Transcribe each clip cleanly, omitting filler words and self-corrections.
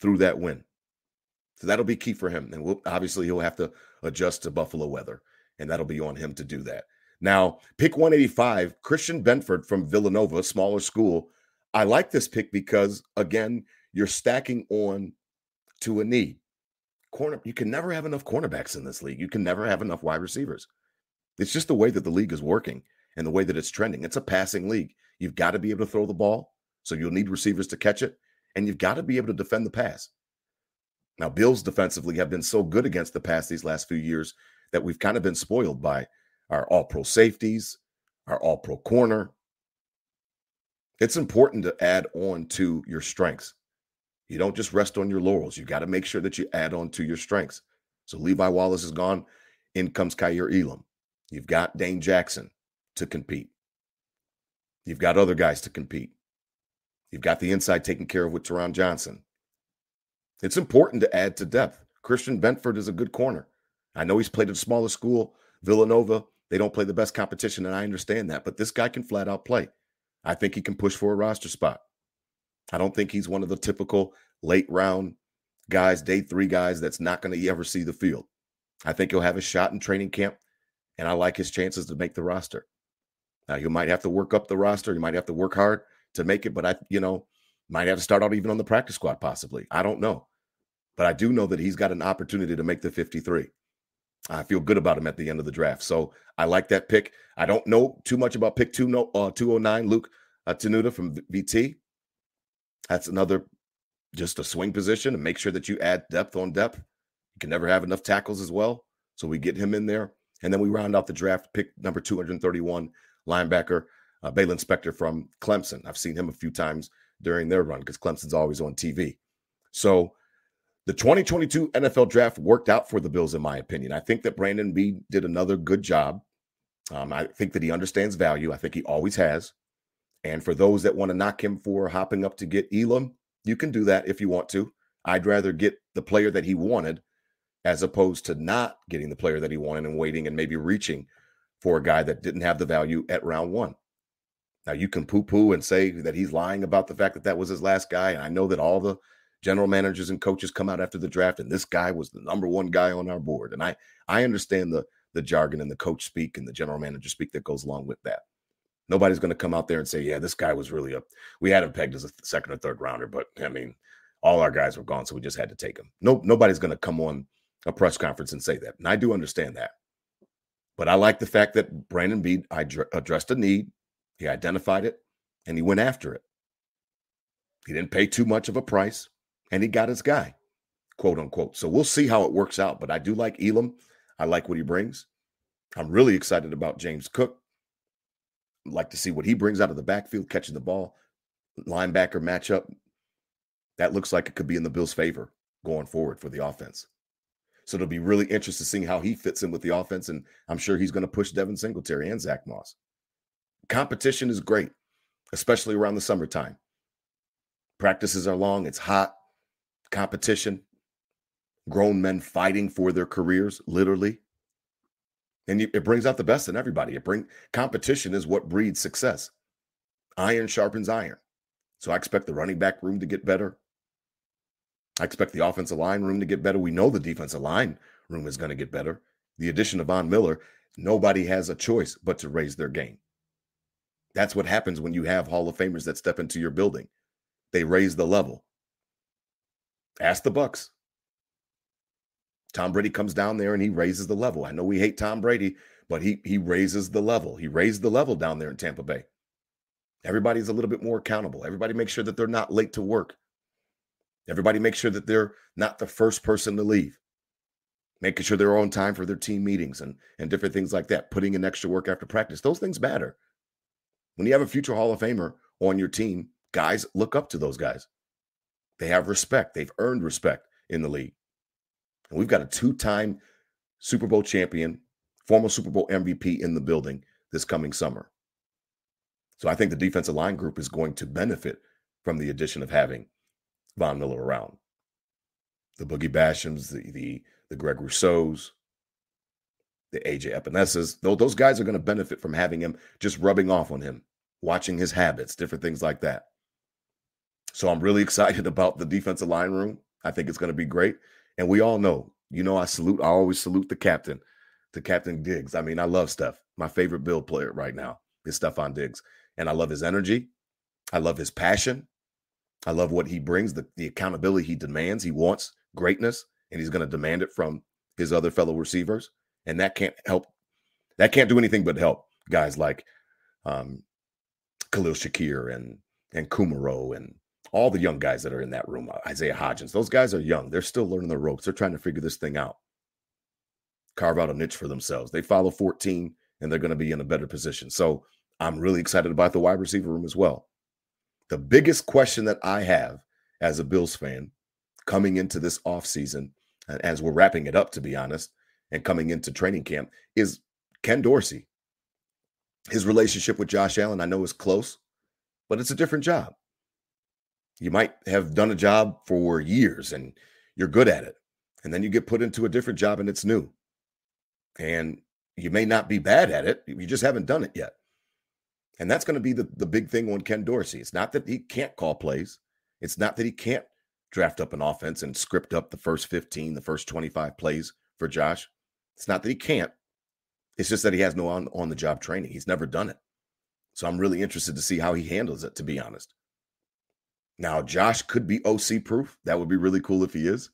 through that win. So that'll be key for him. And obviously he'll have to adjust to Buffalo weather, and that'll be on him to do that. Now, pick 185, Christian Benford from Villanova, smaller school. I like this pick because, again, you're stacking on to a need. You can never have enough cornerbacks in this league. You can never have enough wide receivers. It's just the way that the league is working and the way that it's trending. It's a passing league. You've got to be able to throw the ball, so you'll need receivers to catch it, and you've got to be able to defend the pass. Now, Bills defensively have been so good against the pass these last few years that we've kind of been spoiled by our all-pro safeties, our all-pro corner. It's important to add on to your strengths. You don't just rest on your laurels. You got to make sure that you add on to your strengths. So Levi Wallace is gone. In comes Kaiir Elam. You've got Dane Jackson to compete. You've got other guys to compete. You've got the inside taken care of with Teron Johnson. It's important to add to depth. Christian Benford is a good corner. I know he's played at a smaller school, Villanova. They don't play the best competition, and I understand that. But this guy can flat out play. I think he can push for a roster spot. I don't think he's one of the typical late round guys, day 3 guys that's not going to ever see the field. I think he'll have a shot in training camp, and I like his chances to make the roster. Now, you might have to work up the roster. You might have to work hard to make it, but might have to start out even on the practice squad possibly. I don't know. But I do know that he's got an opportunity to make the 53. I feel good about him at the end of the draft. So I like that pick. I don't know too much about pick 209, Luke Tenuta from VT. That's another, just a swing position, and make sure that you add depth on depth. You can never have enough tackles as well. So we get him in there. And then we round out the draft, pick number 231, linebacker, Balin Spector from Clemson. I've seen him a few times during their run because Clemson's always on TV. So the 2022 NFL draft worked out for the Bills, in my opinion. I think that Brandon Beane did another good job. I think that he understands value. I think he always has. And for those that want to knock him for hopping up to get Elam, you can do that if you want to. I'd rather get the player that he wanted as opposed to not getting the player that he wanted and waiting and maybe reaching for a guy that didn't have the value at round 1. Now, you can poo-poo and say that he's lying about the fact that that was his last guy. And I know that all the general managers and coaches come out after the draft, and this guy was the number 1 guy on our board. And I understand the jargon and the coach speak and the general manager speak that goes along with that. Nobody's going to come out there and say, yeah, this guy was really we had him pegged as a 2nd or 3rd rounder, but I mean, all our guys were gone, so we just had to take him. Nobody's going to come on a press conference and say that. And I do understand that. But I like the fact that Brandon Beane addressed a need, he identified it, and he went after it. He didn't pay too much of a price, and he got his guy, quote unquote. So we'll see how it works out. But I do like Elam. I like what he brings. I'm really excited about James Cook. I'd like to see what he brings out of the backfield, catching the ball, linebacker matchup. That looks like it could be in the Bills' favor going forward for the offense. So it'll be really interesting seeing how he fits in with the offense, and I'm sure he's going to push Devin Singletary and Zach Moss. Competition is great, especially around the summertime. Practices are long. It's hot. Competition. Grown men fighting for their careers, literally. And it brings out the best in everybody. Competition is what breeds success. Iron sharpens iron. So I expect the running back room to get better. I expect the offensive line room to get better. We know the defensive line room is going to get better. The addition of Von Miller, nobody has a choice but to raise their game. That's what happens when you have Hall of Famers that step into your building. They raise the level. Ask the Bucs. Tom Brady comes down there and he raises the level. I know we hate Tom Brady, but he raises the level. He raised the level down there in Tampa Bay. Everybody's a little bit more accountable. Everybody makes sure that they're not late to work. Everybody makes sure that they're not the first person to leave. Making sure they're on time for their team meetings and different things like that. Putting in extra work after practice. Those things matter. When you have a future Hall of Famer on your team, guys look up to those guys. They have respect. They've earned respect in the league. And we've got a 2-time Super Bowl champion, former Super Bowl MVP in the building this coming summer. So I think the defensive line group is going to benefit from the addition of having Von Miller around. The Boogie Bashams, the Greg Rousseaus, the AJ Epenesas, those guys are going to benefit from having him, just rubbing off on him, watching his habits, different things like that. So I'm really excited about the defensive line room. I think it's going to be great. And we all know, I always salute the captain, to Captain Diggs. I mean, I love Steph. My favorite Bill player right now is Stephon Diggs. And I love his energy. I love his passion. I love what he brings, the accountability he demands. He wants greatness, and he's going to demand it from his other fellow receivers. And that can't do anything but help guys like Khalil Shakir and Kumaro and all the young guys that are in that room. Isaiah Hodgins. Those guys are young. They're still learning the ropes. They're trying to figure this thing out. Carve out a niche for themselves. They follow 14, and they're going to be in a better position. So I'm really excited about the wide receiver room as well. The biggest question that I have as a Bills fan coming into this offseason, and as we're wrapping it up, to be honest, and coming into training camp, is Ken Dorsey. His relationship with Josh Allen, I know, is close, but it's a different job. You might have done a job for years and you're good at it. And then you get put into a different job and it's new. And you may not be bad at it. You just haven't done it yet. And that's going to be the big thing on Ken Dorsey. It's not that he can't call plays. It's not that he can't draft up an offense and script up the first 15, the first 25 plays for Josh. It's not that he can't. It's just that he has no on-the-job training. He's never done it. So I'm really interested to see how he handles it, to be honest. Now, Josh could be OC-proof. That would be really cool if he is.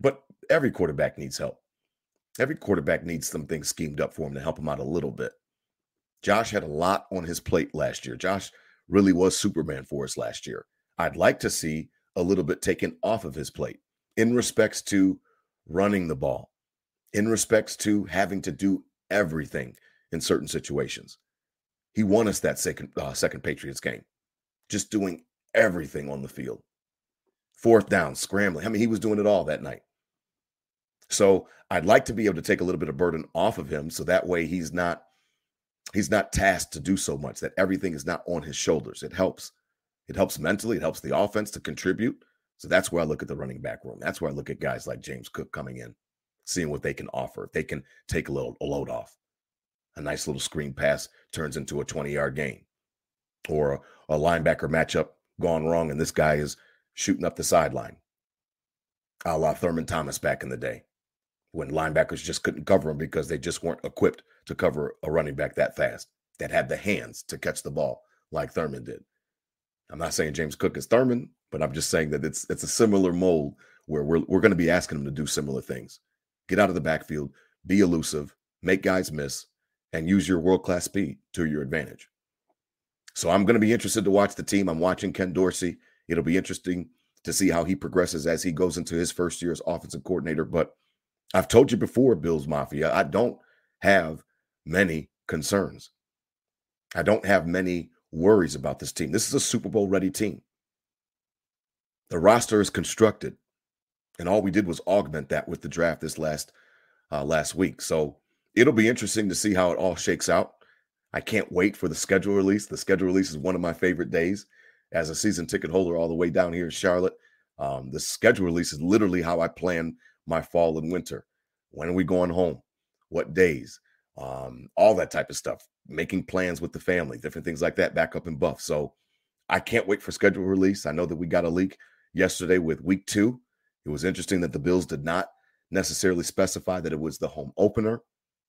But every quarterback needs help. Every quarterback needs some things schemed up for him to help him out a little bit. Josh had a lot on his plate last year. Josh really was Superman for us last year. I'd like to see a little bit taken off of his plate in respects to running the ball, in respects to having to do everything in certain situations. He won us that second Patriots game, just doing everything on the field. Fourth down, scrambling. I mean, he was doing it all that night. So I'd like to be able to take a little bit of burden off of him so that way he's not tasked to do so much, that everything is not on his shoulders. It helps. It helps mentally. It helps the offense to contribute. So that's where I look at the running back room. That's where I look at guys like James Cook coming in, seeing what they can offer. If they can take a load off. A nice little screen pass turns into a 20-yard gain. Or a linebacker matchup gone wrong, and this guy is shooting up the sideline. A la Thurman Thomas back in the day, when linebackers just couldn't cover him because they just weren't equipped to cover a running back that fast, that had the hands to catch the ball like Thurman did. I'm not saying James Cook is Thurman, but I'm just saying that it's a similar mold where we're going to be asking him to do similar things. Get out of the backfield, be elusive, make guys miss, and use your world-class speed to your advantage. So I'm going to be interested to watch the team. I'm watching Ken Dorsey. It'll be interesting to see how he progresses as he goes into his first year as offensive coordinator. But I've told you before, Bills Mafia, I don't have many concerns. I don't have many worries about this team. This is a Super Bowl ready team. The roster is constructed, and all we did was augment that with the draft this last week. So it'll be interesting to see how it all shakes out. I can't wait for the schedule release. The schedule release is one of my favorite days as a season ticket holder all the way down here in Charlotte. The schedule release is literally how I plan my fall and winter. When are we going home? What days? All that type of stuff. Making plans with the family, different things like that back up in Buff. So I can't wait for schedule release. I know that we got a leak yesterday with week 2. It was interesting that the Bills did not necessarily specify that it was the home opener.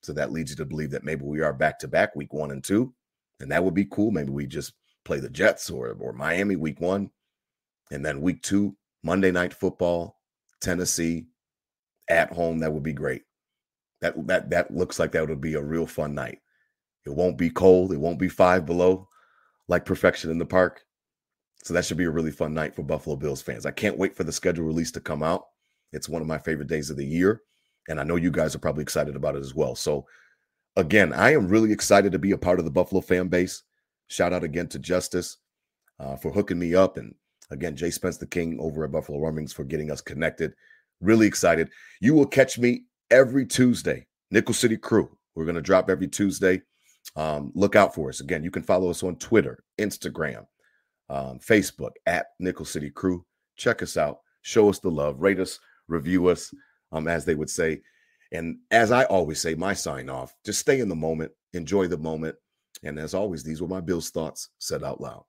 So that leads you to believe that maybe we are back-to-back week 1 and 2. And that would be cool. Maybe we just play the Jets or Miami week 1. And then week 2, Monday Night Football, Tennessee, at home. That would be great. That looks like that would be a real fun night. It won't be cold. It won't be 5 below like perfection in the park. So that should be a really fun night for Buffalo Bills fans. I can't wait for the schedule release to come out. It's one of my favorite days of the year. And I know you guys are probably excited about it as well. So again, I am really excited to be a part of the Buffalo fan base. Shout out again to Justice for hooking me up. And again, Jay Spence the King over at Buffalo Rumblings for getting us connected. Really excited. You will catch me every Tuesday. Nickel City Crew. We're going to drop every Tuesday. Look out for us. Again, you can follow us on Twitter, Instagram, Facebook at Nickel City Crew. Check us out. Show us the love. Rate us. Review us. As they would say. And as I always say, my sign off, just stay in the moment, enjoy the moment. And as always, these were my Bills thoughts said out loud.